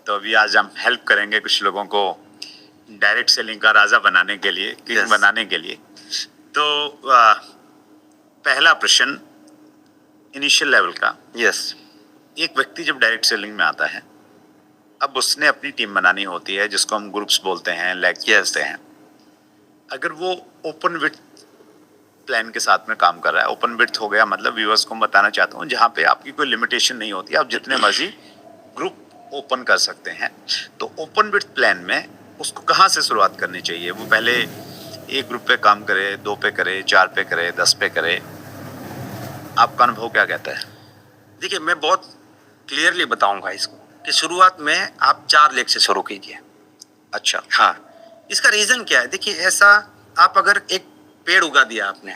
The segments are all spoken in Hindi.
तो अभी आज हम हेल्प करेंगे कुछ लोगों को डायरेक्ट सेलिंग का राजा बनाने के लिए, किंग बनाने के लिए। तो पहला प्रश्न इनिशियल लेवल का। एक व्यक्ति जब डायरेक्ट सेलिंग में आता है, अब उसने अपनी टीम बनानी होती है, जिसको हम ग्रुप्स बोलते हैं, लेग्स बोलते हैं। अगर वो ओपन विथ प्लान के साथ में काम कर रहा है, ओपन विथ हो गया मतलब व्यूअर्स को बताना चाहता हूँ जहाँ पे आपकी कोई लिमिटेशन नहीं होती, आप जितने मर्जी ग्रुप ओपन कर सकते हैं। तो ओपन विथ प्लान में उसको कहाँ से शुरुआत करनी चाहिए? वो पहले एक ग्रुप पे काम करे, 2 पे करे, 4 पे करे, 10 पे करे? आपका अनुभव क्या कहता है? देखिए, मैं बहुत क्लियरली बताऊंगा इसको कि शुरुआत में आप 4 लेग से शुरू कीजिए। अच्छा। हाँ, इसका रीजन क्या है? देखिए, ऐसा आप अगर एक पेड़ उगा दिया आपने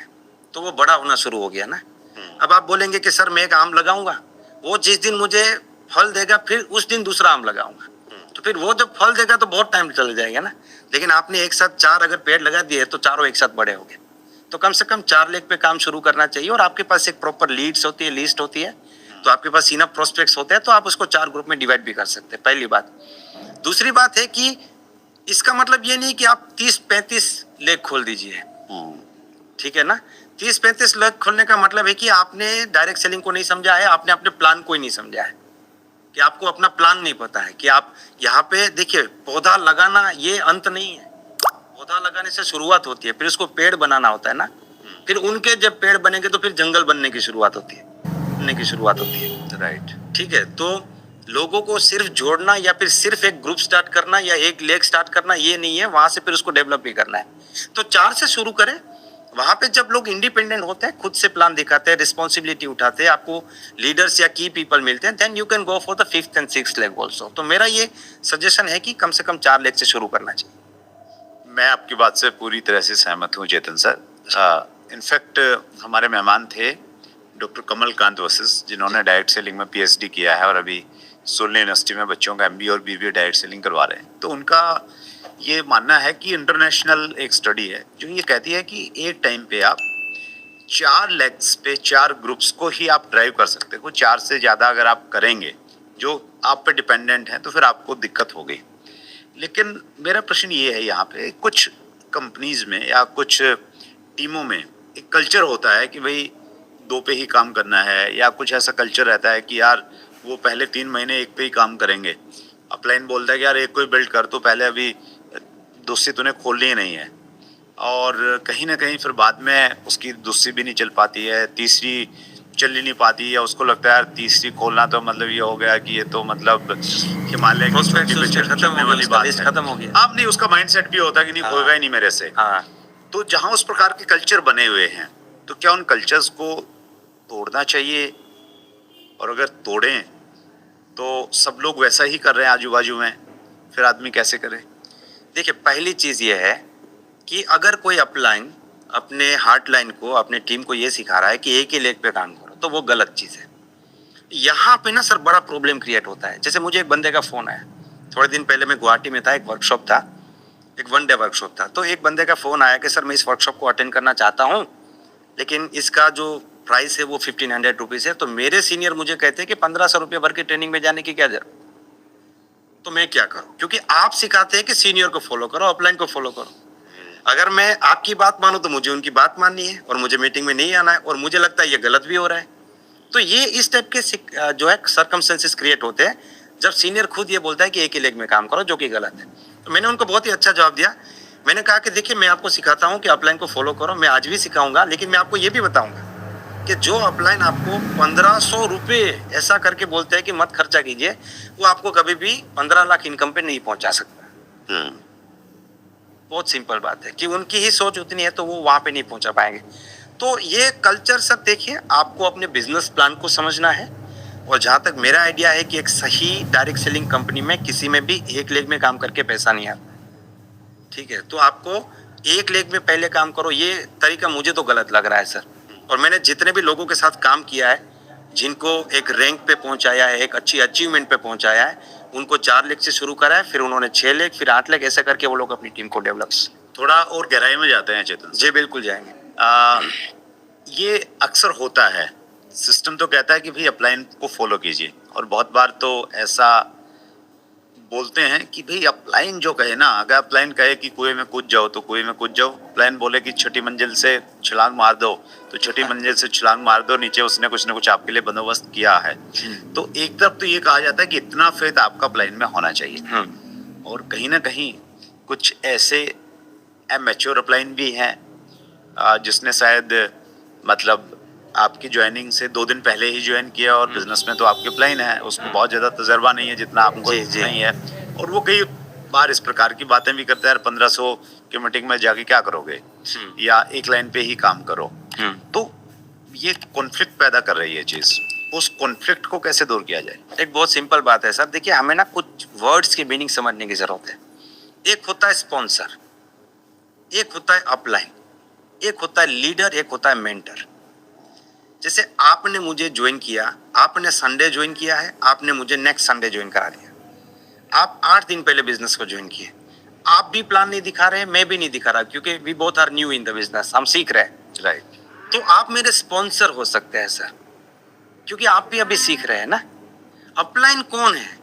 तो वो बड़ा होना शुरू हो गया ना। अब आप बोलेंगे कि सर मैं एक आम लगाऊंगा, वो जिस दिन मुझे फल देगा फिर उस दिन दूसरा आम लगाऊंगा, तो फिर वो जब फल देगा तो बहुत टाइम चला जाएगा ना। लेकिन आपने एक साथ 4 अगर पेड़ लगा दिए तो चारों एक साथ बड़े हो गए। तो कम से कम 4 लेग पे काम शुरू करना चाहिए और आपके पास एक प्रॉपर लीड्स होती है, लिस्ट होती है, तो आपके पास इनफ प्रोस्पेक्ट्स होते हैं, तो आप उसको 4 ग्रुप में डिवाइड भी कर सकते हैं। पहली बात। दूसरी बात है कि इसका मतलब ये नहीं कि आप 30-35 लेग खोल दीजिए, ठीक है ना। 30-35 लेग खोलने का मतलब है कि आपने डायरेक्ट सेलिंग को नहीं समझा है, आपने अपने प्लान को ही नहीं समझा है, कि आपको अपना प्लान नहीं पता है कि आप यहाँ पे देखिए, पौधा लगाना ये अंत नहीं है। पौधा लगाने से शुरुआत होती है, फिर उसको पेड़ बनाना होता है ना, फिर उनके जब पेड़ बनेंगे तो फिर जंगल बनने की शुरुआत होती है, राइट। ठीक है, तो लोगों को सिर्फ जोड़ना या फिर सिर्फ एक ग्रुप स्टार्ट करना या एक लेग स्टार्ट करना ये नहीं है, वहां से फिर उसको डेवलप भी करना है। तो 4 से शुरू करें। वहां पे जब लोग इंडिपेंडेंट होते हैं, खुद से प्लान दिखाते हैं, रिस्पॉन्सिबिलिटी उठाते हैं, आपको लीडर्स या की पीपल मिलते हैं, then you can go for the 5th and 6th leg also. तो मेरा ये सजेशन है कि कम से कम 4 लेग से शुरू करना चाहिए। मैं आपकी बात से पूरी तरह से सहमत हूँ चेतन सर। इनफैक्ट हमारे मेहमान थे डॉक्टर कमलकांत वशिष्ठ, जिन्होंने डायरेक्ट सेलिंग में PhD किया है और अभी सोलर यूनिवर्सिटी में बच्चों का MBA और BBA डायरेक्ट सेलिंग करवा रहे हैं। तो उनका ये मानना है कि इंटरनेशनल एक स्टडी है जो ये कहती है कि एक टाइम पे आप 4 लेग्स पे 4 ग्रुप्स को ही आप ड्राइव कर सकते हो। 4 से ज़्यादा अगर आप करेंगे जो आप पे डिपेंडेंट है तो फिर आपको दिक्कत होगी। लेकिन मेरा प्रश्न ये है, यहाँ पे कुछ कंपनीज में या कुछ टीमों में एक कल्चर होता है कि भाई 2 पे ही काम करना है, या कुछ ऐसा कल्चर रहता है कि यार वो पहले 3 महीने एक पे ही काम करेंगे। अपलाइन बोलता है कि यार एक को ही बिल्ड कर, तो पहले अभी दूसरी तूने खोलनी ही नहीं है, और कहीं ना कहीं फिर बाद में उसकी दूसरी भी नहीं चल पाती है, तीसरी चल ही नहीं पाती है, उसको लगता है यार तीसरी खोलना तो मतलब ये हो गया कि ये तो मतलब हिमालय की चोटी पे चढ़ने वाली बात है, खत्म हो गया। आप नहीं, उसका माइंडसेट भी होता है कि नहीं होगा ही नहीं मेरे से। तो जहाँ उस प्रकार के कल्चर बने हुए हैं, तो क्या उन कल्चर्स को तोड़ना चाहिए? और अगर तोड़ें तो सब लोग वैसा ही कर रहे हैं आजू बाजू में, फिर आदमी कैसे करे? देखिए, पहली चीज ये है कि अगर कोई अपलाइन अपने हार्ट लाइन को, अपने टीम को ये सिखा रहा है कि एक ही लेग पे काम करो, तो वो गलत चीज है। यहाँ पे ना सर बड़ा प्रॉब्लम क्रिएट होता है। जैसे मुझे एक बंदे का फोन आया, थोड़े दिन पहले मैं गुवाहाटी में था, एक वर्कशॉप था, एक 1 डे वर्कशॉप था। तो एक बंदे का फोन आया कि सर मैं इस वर्कशॉप को अटेंड करना चाहता हूँ, लेकिन इसका जो प्राइस है वो 1500 रुपीज है। तो मेरे सीनियर मुझे कहते हैं कि 1500 रुपये भर के ट्रेनिंग में जाने की क्या जरूरत। तो मैं क्या करूं? क्योंकि आप सिखाते हैं कि सीनियर को फॉलो करो, अपलाइन को फॉलो करो। अगर मैं आपकी बात मानूं तो मुझे उनकी बात माननी है और मुझे मीटिंग में नहीं आना है, और मुझे लगता है ये गलत भी हो रहा है। तो ये इस टाइप के जो है सर्कमस्टेंसेस क्रिएट होते हैं जब सीनियर खुद ये बोलता है कि एक ही लेग में काम करो, जो कि गलत है। तो मैंने उनको बहुत ही अच्छा जवाब दिया। मैंने कहा कि देखिए, मैं आपको सिखाता हूँ कि अपलाइन को फॉलो करो, मैं आज भी सिखाऊंगा, लेकिन मैं आपको ये भी बताऊंगा कि जो अपलाइन आपको 1500 रुपये ऐसा करके बोलते हैं कि मत खर्चा कीजिए, वो आपको कभी भी 15 लाख इनकम पे नहीं पहुंचा सकता। बहुत सिंपल बात है कि उनकी ही सोच उतनी है तो वो वहां पे नहीं पहुंचा पाएंगे। तो ये कल्चर सब देखिए, आपको अपने बिजनेस प्लान को समझना है। और जहां तक मेरा आइडिया है कि एक सही डायरेक्ट सेलिंग कंपनी में किसी में भी एक लेग में काम करके पैसा नहीं आता, ठीक है। तो आपको एक लेग में पहले काम करो, ये तरीका मुझे तो गलत लग रहा है सर। और मैंने जितने भी लोगों के साथ काम किया है, जिनको एक रैंक पे पहुंचाया है, एक अच्छी अचीवमेंट पे पहुंचाया है, उनको 4 लेग से शुरू करा है, फिर उन्होंने 6 लेग, फिर 8 लेग, ऐसा करके वो लोग अपनी टीम को डेवलप। थोड़ा और गहराई में जाते हैं चेतन जी बिल्कुल जाएंगे। ये अक्सर होता है, सिस्टम तो कहता है कि भाई अपलाइन को फॉलो कीजिए, और बहुत बार तो ऐसा बोलते हैं कि भाई अपलाइन जो कहे ना, अगर अपलाइन कहे कि कुएं में कूद जाओ तो कुएं में कूद जाओ, अपलाइन बोले कि छठी मंजिल से छलांग मार दो तो छठी मंजिल से छलांग मार दो, नीचे उसने कुछ ना कुछ आपके लिए बंदोबस्त किया है। तो एक तरफ तो ये कहा जाता है कि इतना फेथ आपका अपलाइन में होना चाहिए, और कहीं ना कहीं कुछ ऐसे मैच्योर अपलाइन भी हैं जिसने शायद मतलब आपकी ज्वाइनिंग से 2 दिन पहले ही ज्वाइन किया, और बिजनेस में तो आपके प्लान है, उसको बहुत ज़्यादा तजर्बा नहीं है जितना आपको जी। नहीं है, और वो कई बार इस प्रकार की बातें भी करता है, यार 1500 की मीटिंग में जाके क्या करोगे, या एक लाइन पे ही काम करो। तो ये कॉन्फ्लिक्ट पैदा कर रही है चीज़, उस कॉन्फ्लिक्ट को कैसे दूर किया जाए? एक बहुत सिंपल बात है सर, देखिए हमें ना कुछ वर्ड्स की मीनिंग समझने की जरूरत है। एक होता है स्पॉन्सर, एक होता है अपलाइन, एक होता है लीडर, एक होता है मेंटर। जैसे आपने मुझे ज्वाइन किया, आपने संडे ज्वाइन किया है, आपने मुझे नेक्स्ट संडे ज्वाइन करा दिया। आप 8 दिन पहले बिजनेस को ज्वाइन किए, आप भी प्लान नहीं दिखा रहे, मैं भी नहीं दिखा रहा, क्योंकि we both are new in the business, हम सीख रहे हैं। राइट। तो आप मेरे स्पॉन्सर हो सकते हैं सर, क्योंकि आप भी अभी सीख रहे हैं ना। अपलाइन कौन है?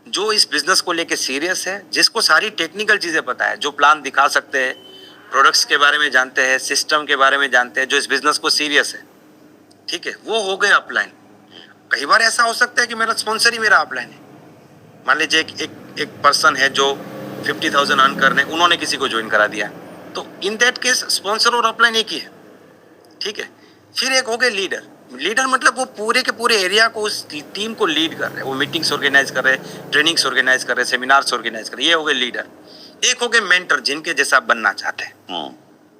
जो इस बिजनेस को लेके सीरियस है, जिसको सारी टेक्निकल चीजें पता है, जो प्लान दिखा सकते हैं, प्रोडक्ट्स के बारे में जानते हैं, सिस्टम के बारे में जानते हैं, जो इस बिजनेस को सीरियस है, ठीक है, वो हो गए अपलाइन। कई बार ऐसा हो सकता है कि मेरा स्पॉन्सर ही मेरा अपलाइन है। मान लीजिए एक पर्सन है जो 50,000 अर्न करने, उन्होंने किसी को ज्वाइन करा दिया, तो इन दैट केस स्पॉन्सर और अपलाइन एक ही है, ठीक है। फिर एक हो गए लीडर। लीडर मतलब वो पूरे के पूरे एरिया को, उस टीम को लीड कर रहे हैं, वो मीटिंग्स ऑर्गेनाइज कर रहे हैं, ट्रेनिंग्स ऑर्गेनाइज कर रहे हैं, सेमिनार्स ऑर्गेनाइज कर रहे हैं, ये हो गए लीडर। एक हो गए मेंटर, जिनके जैसा आप बनना चाहते हैं।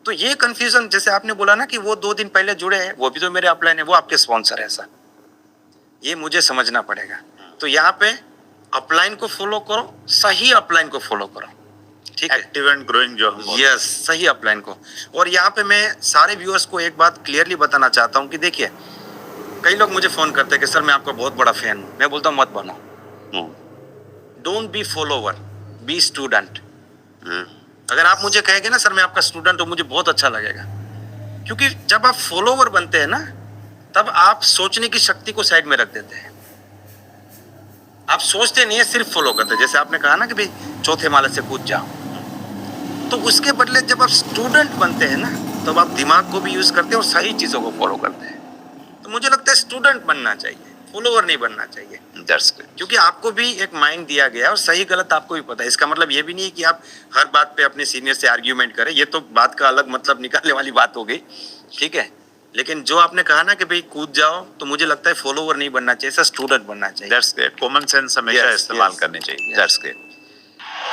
तो ये कंफ्यूजन, जैसे आपने बोला ना कि वो 2 दिन पहले जुड़े हैं, वो भी तो मेरे अपलाइन है, वो आपके स्पॉन्सर है सर, ये मुझे समझना पड़ेगा। तो यहाँ पे अपलाइन को फॉलो करो, सही अपलाइन को फॉलो करो, ठीक है, एक्टिव एंड ग्रोइंग जो हम बोलते हैं। यस, सही अपलाइन को। और यहाँ पे मैं सारे व्यूअर्स को एक बात क्लियरली बताना चाहता हूँ कि देखिए, कई लोग मुझे फोन करते हैं कि सर मैं आपका बहुत बड़ा फैन हूँ। मैं बोलता हूँ मत बनो, don't be follower, be student. अगर आप मुझे कहेंगे ना सर मैं आपका स्टूडेंट हूँ, मुझे बहुत अच्छा लगेगा, क्योंकि जब आप फॉलोवर बनते हैं ना, तब आप सोचने की शक्ति को साइड में रख देते हैं। आप सोचते नहीं है, सिर्फ फॉलो करते हैं। जैसे आपने कहा ना कि भाई 4थे माले से कूद जाओ, तो उसके बदले जब आप स्टूडेंट बनते हैं ना, तब आप दिमाग को भी यूज करते हैं और सही चीजों को फॉलो करते हैं। तो मुझे लगता है स्टूडेंट बनना चाहिए, फॉलोवर नहीं बनना चाहिए। क्योंकि आपको भी एक माइंड दिया गया है और सही गलत आपको भी पता है। इसका मतलब ये भी नहीं है कि आप हर बात पे अपने सीनियर से आर्ग्यूमेंट करें, ये तो बात का अलग मतलब निकालने वाली बात हो गई, ठीक है। लेकिन जो आपने कहा ना कि भाई कूद जाओ, तो मुझे लगता है फॉलोवर नहीं बनना चाहिए, स्टूडेंट बनना चाहिए। That's great. कॉमन सेंस हमेशा Yes, इस्तेमाल yes. करनी चाहिए। Yes. That's great.